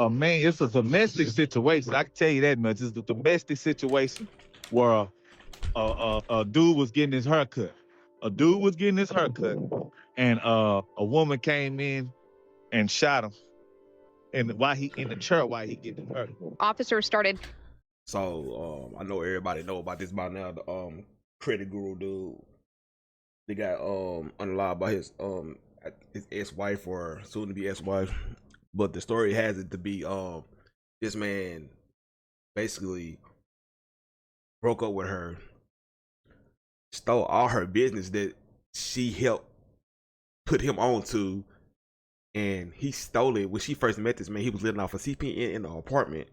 man, it's a domestic situation. I can tell you that much. It's a domestic situation where a dude was getting his haircut. A dude was getting his haircut, and a woman came in and shot him. And while he in the chair, while he getting hurt, officers started. So I know everybody know about this by now. The credit guru dude, they got unalive by his ex-wife or soon to be ex-wife. But the story has it to be this man basically broke up with her, stole all her business that she helped put him on to, and he stole it. When she first met this man, he was living off a CPN in the apartment,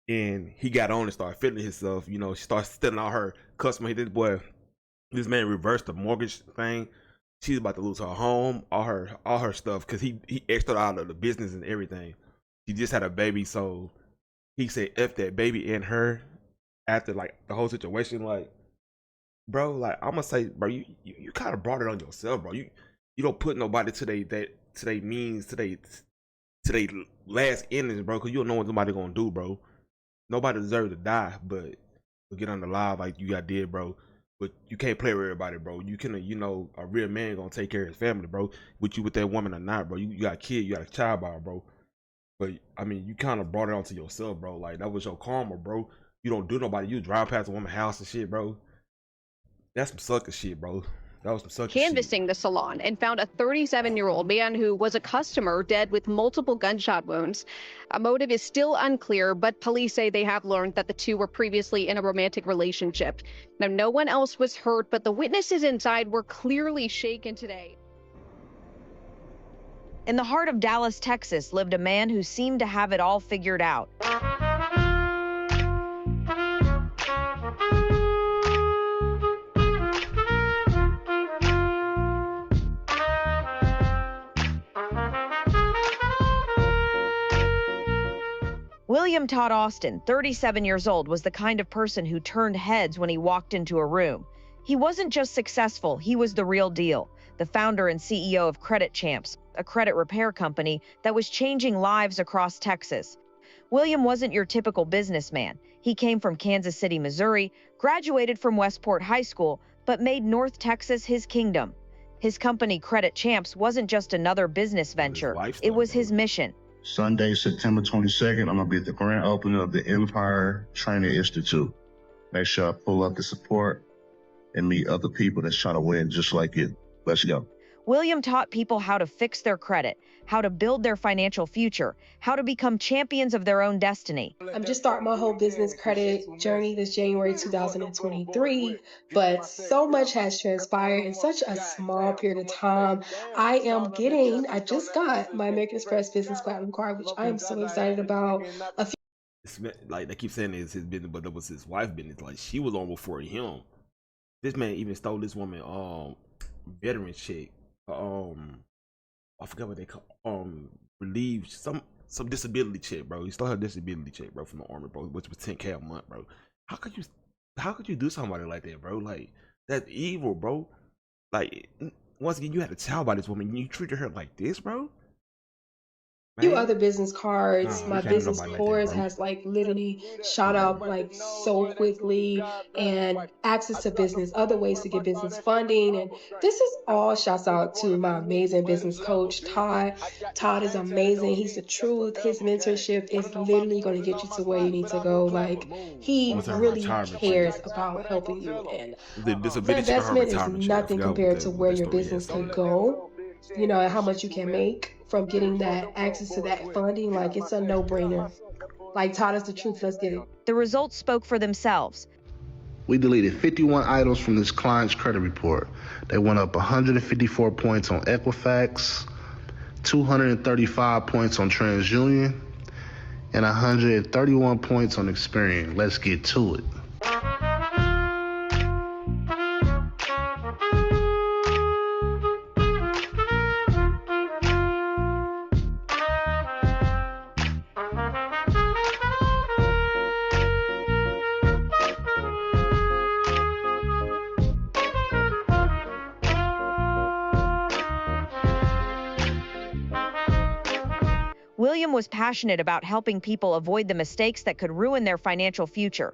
and he got on and started feeling himself. You know, she started stealing all her customers. This man reversed the mortgage thing. She's about to lose her home, all her stuff, because he extra out of the business and everything. She just had a baby, so he said F that baby and her after like the whole situation. Like, bro, like I'm gonna say, bro, you kind of brought it on yourself, bro. You don't put nobody to they means to they last endings, bro, because you don't know what somebody gonna do, bro. Nobody deserves to die, but get on the live like you got did, bro. But you can't play with everybody, bro. You can, a real man gonna take care of his family, bro. With you with that woman or not, bro. You got a kid, you got a child by her, bro. But I mean, you kind of brought it onto yourself, bro. Like that was your karma, bro. You don't do nobody. You drive past a woman's house and shit, bro. That's some sucker shit, bro. That was some sucker Canvassing shit. the salon and found a 37-year-old man who was a customer dead with multiple gunshot wounds. A motive is still unclear, but police say they have learned that the two were previously in a romantic relationship. Now, no one else was hurt, but the witnesses inside were clearly shaken today. In the heart of Dallas, Texas, lived a man who seemed to have it all figured out. William Todd Austin, 37 years old, was the kind of person who turned heads when he walked into a room. He wasn't just successful, he was the real deal. The founder and CEO of Credit Champs, a credit repair company that was changing lives across Texas. William wasn't your typical businessman. He came from Kansas City, Missouri, graduated from Westport High School, but made North Texas his kingdom. His company, Credit Champs, wasn't just another business venture. It was his mission. Sunday, September 22nd, I'm going to be at the grand opening of the Empire Training Institute. Make sure I pull up the support and meet other people that's trying to win just like you. Let's go. William taught people how to fix their credit, how to build their financial future, how to become champions of their own destiny. I'm just starting my whole business credit journey this January 2023, but so much has transpired in such a small period of time. I just got my American Express Business Platinum card, which I'm so excited about. Like they keep saying it's his business, but that was his wife's business. Like she was on before him. This man even stole this woman veteran check. I forgot what they call relieved some disability check, bro. He stole her disability check, bro, from the army, bro, which was $10K a month, bro. How could you do somebody like that, bro? Like that's evil, bro. Like once again, you had a child by this woman, and you treated her like this, bro. Few other business cards. My business scores like that, has like literally shot up like so quickly, and access to business, other ways to get business funding. And this is all shouts out to my amazing business coach, Todd. Todd is amazing. He's the truth. His mentorship is literally going to get you to where you need to go. Like he really cares about helping you, and the investment is nothing compared to where your business could go. You know, and how much you can make from getting that access to that funding. Like it's a no-brainer. Like Todd is the truth. Let's get it. The results spoke for themselves. We deleted 51 items from this client's credit report. They went up 154 points on Equifax, 235 points on TransUnion, and 131 points on Experian. Let's get to it. William was passionate about helping people avoid the mistakes that could ruin their financial future.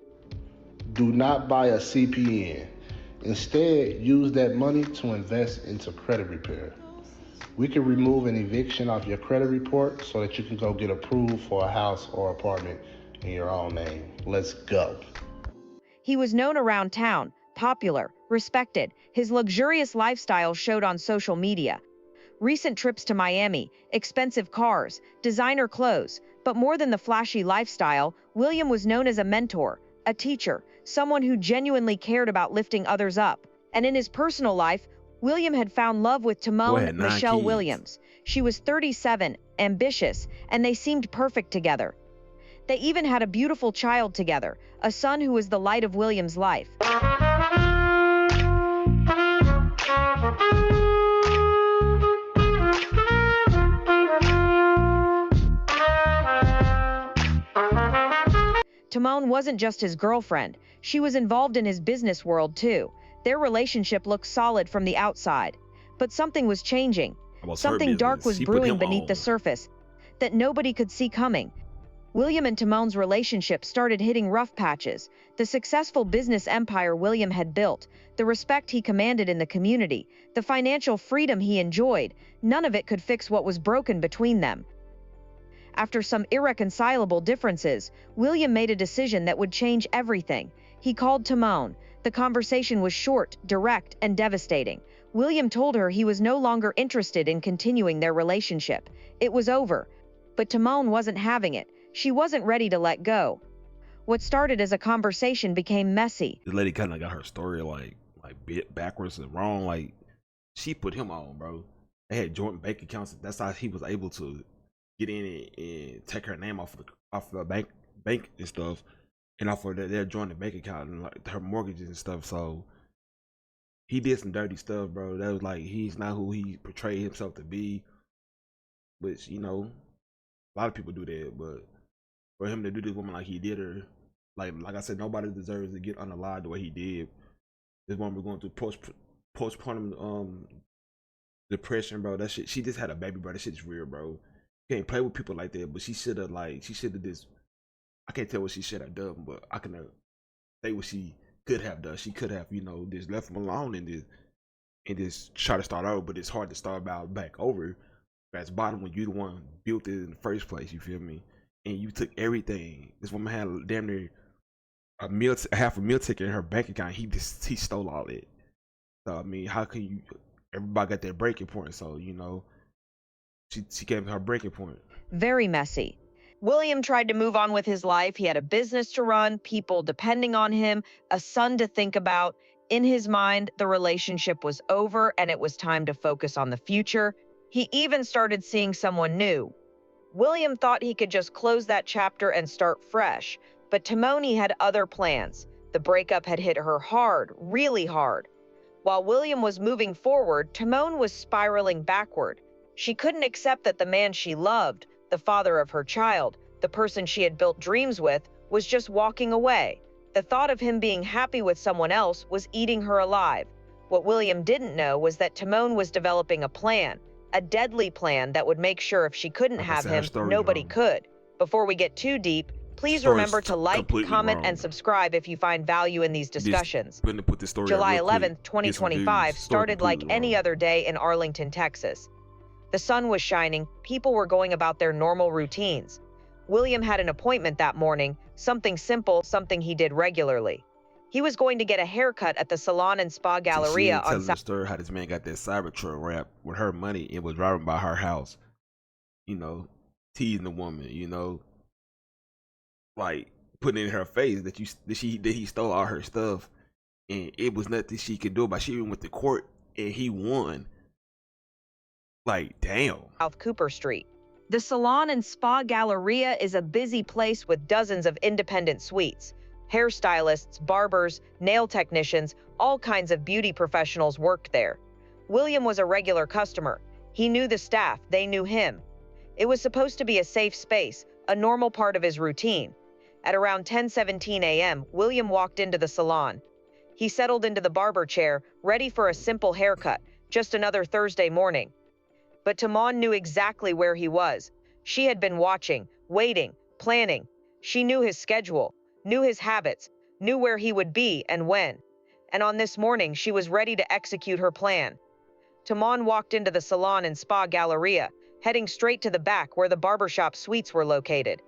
Do not buy a CPN. Instead, use that money to invest into credit repair. We can remove an eviction off your credit report so that you can go get approved for a house or apartment in your own name. Let's go. He was known around town, popular, respected. His luxurious lifestyle showed on social media. Recent trips to Miami, expensive cars, designer clothes, but more than the flashy lifestyle, William was known as a mentor, a teacher, someone who genuinely cared about lifting others up. And in his personal life, William had found love with Timon Michelle Williams. She was 37, ambitious, and they seemed perfect together. They even had a beautiful child together, a son who was the light of William's life. Timon wasn't just his girlfriend, she was involved in his business world too. Their relationship looked solid from the outside. But something was changing. Something dark was brewing beneath the surface that nobody could see coming. William and Timon's relationship started hitting rough patches. The successful business empire William had built, the respect he commanded in the community, the financial freedom he enjoyed, none of it could fix what was broken between them. After some irreconcilable differences, William made a decision that would change everything. He called Timon. The conversation was short, direct, and devastating. William told her he was no longer interested in continuing their relationship. It was over. But Timon wasn't having it. She wasn't ready to let go. What started as a conversation became messy. This lady kind of got her story like bit backwards and wrong. Like, she put him on, bro. They had joint bank accounts. That's how he was able to get in and take her name off the bank and stuff, and off of their joint bank account and like her mortgages and stuff. So he did some dirty stuff, bro. That was like, he's not who he portrayed himself to be. Which, you know, a lot of people do that, but for him to do this woman like he did her, like I said, nobody deserves to get unalive the way he did. This woman was going through postpartum depression, bro. That shit, she just had a baby, bro. That shit's real, bro. You can't play with people like that. But she should have this. I can't tell what she should have done, but I can say what she could have done. She could have, you know, just left him alone and just try to start over. But it's hard to start back over. That's bottom when you the one built it in the first place. You feel me? And you took everything. This woman had damn near half a meal ticket in her bank account. He stole all it. So I mean, how can you? Everybody got their breaking point. So, you know, she came to her breaking point. Very messy. William tried to move on with his life. He had a business to run, people depending on him, a son to think about. In his mind, the relationship was over and it was time to focus on the future. He even started seeing someone new. William thought he could just close that chapter and start fresh, but Timon had other plans. The breakup had hit her hard, really hard. While William was moving forward, Timon was spiraling backward. She couldn't accept that the man she loved, the father of her child, the person she had built dreams with, was just walking away. The thought of him being happy with someone else was eating her alive. What William didn't know was that Timon was developing a plan, a deadly plan that would make sure if she couldn't have him, nobody could. Before we get too deep, please remember to like, comment, and subscribe if you find value in these discussions. July 11th, 2025 started like any other day in Arlington, Texas. The sun was shining, people were going about their normal routines. William had an appointment that morning, something simple, something he did regularly. He was going to get a haircut at the Salon and Spa Galleria on Saturday. The story how this man got that Cybertruck wrapped with her money and was driving by her house, you know, teasing the woman, you know, like putting in her face that he stole all her stuff, and it was nothing she could do about it. She even went to court and he won. Like, damn. South Cooper Street. The Salon and Spa Galleria is a busy place with dozens of independent suites. Hairstylists, barbers, nail technicians, all kinds of beauty professionals worked there. William was a regular customer. He knew the staff, they knew him. It was supposed to be a safe space, a normal part of his routine. At around 10:17 a.m., William walked into the salon. He settled into the barber chair, ready for a simple haircut, just another Thursday morning. But Timon knew exactly where he was. She had been watching, waiting, planning. She knew his schedule, knew his habits, knew where he would be and when. And on this morning, she was ready to execute her plan. Timon walked into the salon and spa galleria, heading straight to the back where the barbershop suites were located.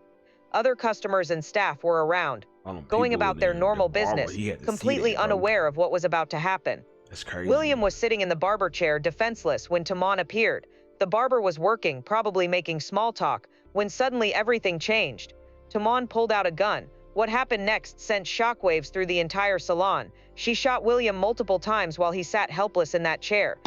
Other customers and staff were around, going about their normal business, completely unaware of what was about to happen. That's crazy. William was sitting in the barber chair, defenseless, when Timon appeared. The barber was working, probably making small talk, when suddenly everything changed. Timon pulled out a gun. What happened next sent shockwaves through the entire salon. She shot William multiple times while he sat helpless in that chair.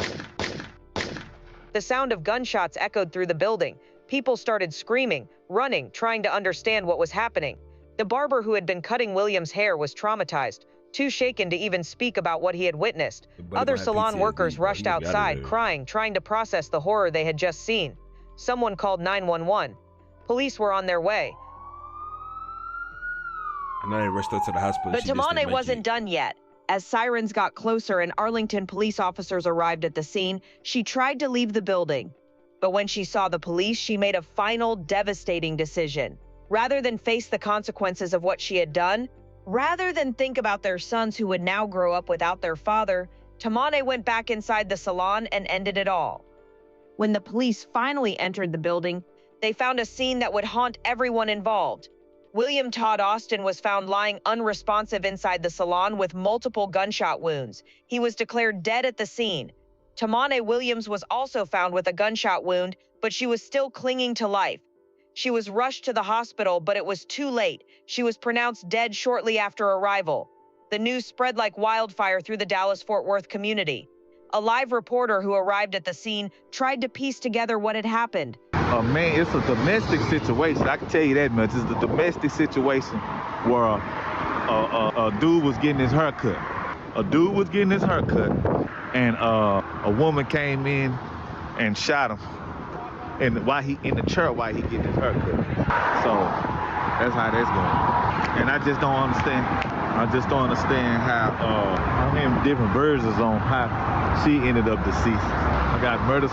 The sound of gunshots echoed through the building. People started screaming, running, trying to understand what was happening. The barber who had been cutting William's hair was traumatized, too shaken to even speak about what he had witnessed. Other salon workers rushed outside, crying, trying to process the horror they had just seen. Someone called 911. Police were on their way. I know they rushed her to the hospital. But Tamane wasn't done yet. As sirens got closer and Arlington police officers arrived at the scene, she tried to leave the building. But when she saw the police, she made a final, devastating decision. Rather than face the consequences of what she had done, rather than think about their sons who would now grow up without their father, Tamane went back inside the salon and ended it all. When the police finally entered the building, they found a scene that would haunt everyone involved. William Todd Austin was found lying unresponsive inside the salon with multiple gunshot wounds. He was declared dead at the scene. Tamane Williams was also found with a gunshot wound, but she was still clinging to life. She was rushed to the hospital, but it was too late. She was pronounced dead shortly after arrival. The news spread like wildfire through the Dallas-Fort Worth community. A live reporter who arrived at the scene tried to piece together what had happened. Man, it's a domestic situation. I can tell you that much. It's a domestic situation where a dude was getting his hair cut. And a woman came in and shot him. And while he in the chair, while he getting his hair cut. So that's how that's going. And I just don't understand how many different versions on how she ended up deceased. I got murder.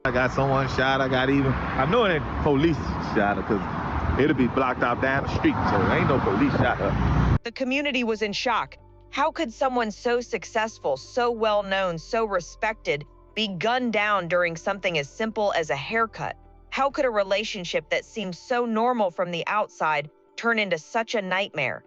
I got someone shot. I know it ain't police shot her because it'll be blocked out down the street. So ain't no police shot her. The community was in shock. How could someone so successful, so well-known, so respected, be gunned down during something as simple as a haircut? How could a relationship that seemed so normal from the outside turn into such a nightmare?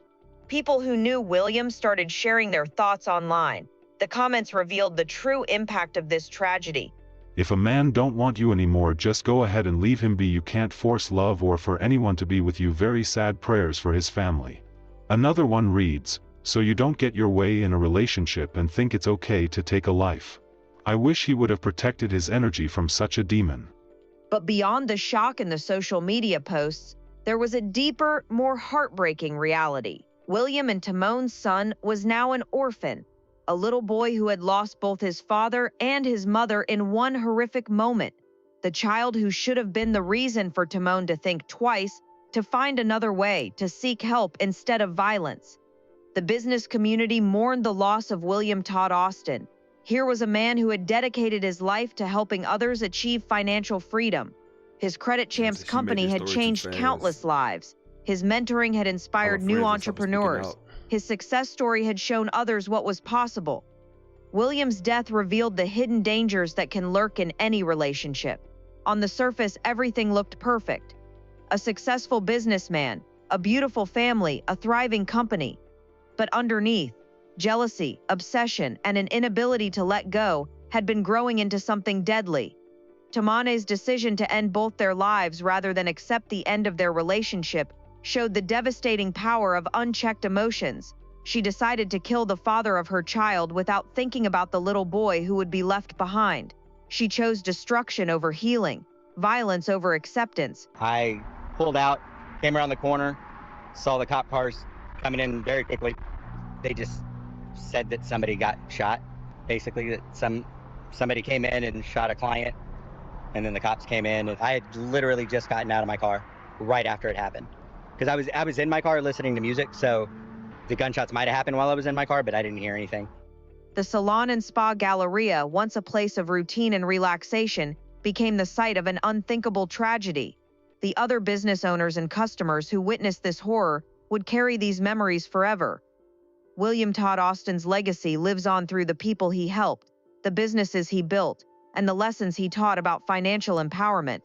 People who knew William started sharing their thoughts online. The comments revealed the true impact of this tragedy. If a man don't want you anymore, just go ahead and leave him be. You can't force love or for anyone to be with you. Very sad prayers for his family. Another one reads, so you don't get your way in a relationship and think it's okay to take a life. I wish he would have protected his energy from such a demon. But beyond the shock in the social media posts, there was a deeper, more heartbreaking reality. William and Timon's son was now an orphan, a little boy who had lost both his father and his mother in one horrific moment. The child who should have been the reason for Timon to think twice, to find another way, to seek help instead of violence. The business community mourned the loss of William Todd Austin. Here was a man who had dedicated his life to helping others achieve financial freedom. His Credit Champs company had changed countless lives. His mentoring had inspired new entrepreneurs. His success story had shown others what was possible. William's death revealed the hidden dangers that can lurk in any relationship. On the surface, everything looked perfect. A successful businessman, a beautiful family, a thriving company. But underneath, jealousy, obsession, and an inability to let go had been growing into something deadly. Tamane's decision to end both their lives rather than accept the end of their relationship showed the devastating power of unchecked emotions. She decided to kill the father of her child without thinking about the little boy who would be left behind. She chose destruction over healing, violence over acceptance. I pulled out, came around the corner, saw the cop cars coming in very quickly. They just said that somebody got shot. Basically, that somebody came in and shot a client, and then the cops came in. And I had literally just gotten out of my car right after it happened. Because I was in my car listening to music, so the gunshots might have happened while I was in my car, but I didn't hear anything. The Salon and Spa Galleria, once a place of routine and relaxation, became the site of an unthinkable tragedy. The other business owners and customers who witnessed this horror would carry these memories forever. William Todd Austin's legacy lives on through the people he helped, the businesses he built, and the lessons he taught about financial empowerment.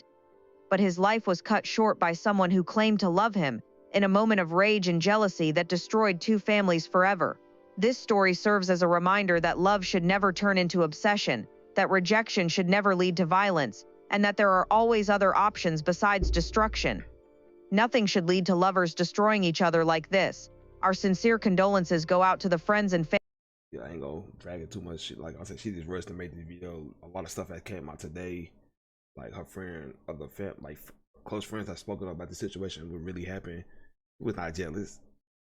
But his life was cut short by someone who claimed to love him in a moment of rage and jealousy that destroyed two families forever. This story serves as a reminder that love should never turn into obsession, that rejection should never lead to violence, and that there are always other options besides destruction. Nothing should lead to lovers destroying each other like this. Our sincere condolences go out to the friends and family. Yeah, I ain't gonna drag it too much. Shit, like I said, she just rushed and made this video. A lot of stuff that came out today, like her friend, other close friends have spoken about the situation. What really happened? He was not jealous.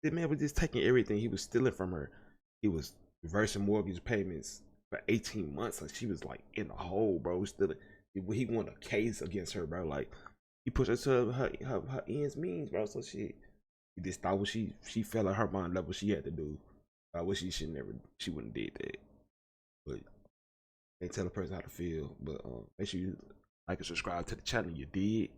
This man was just taking everything. He was stealing from her. He was reversing mortgage payments for 18 months. Like she was like in the hole, bro. He won a case against her, bro. Like he pushed her to her ends means, bro. So he just thought what she felt at her mind level she had to do. I wish she wouldn't did that. But can't tell a person how to feel. But make sure you like and subscribe to the channel. You did.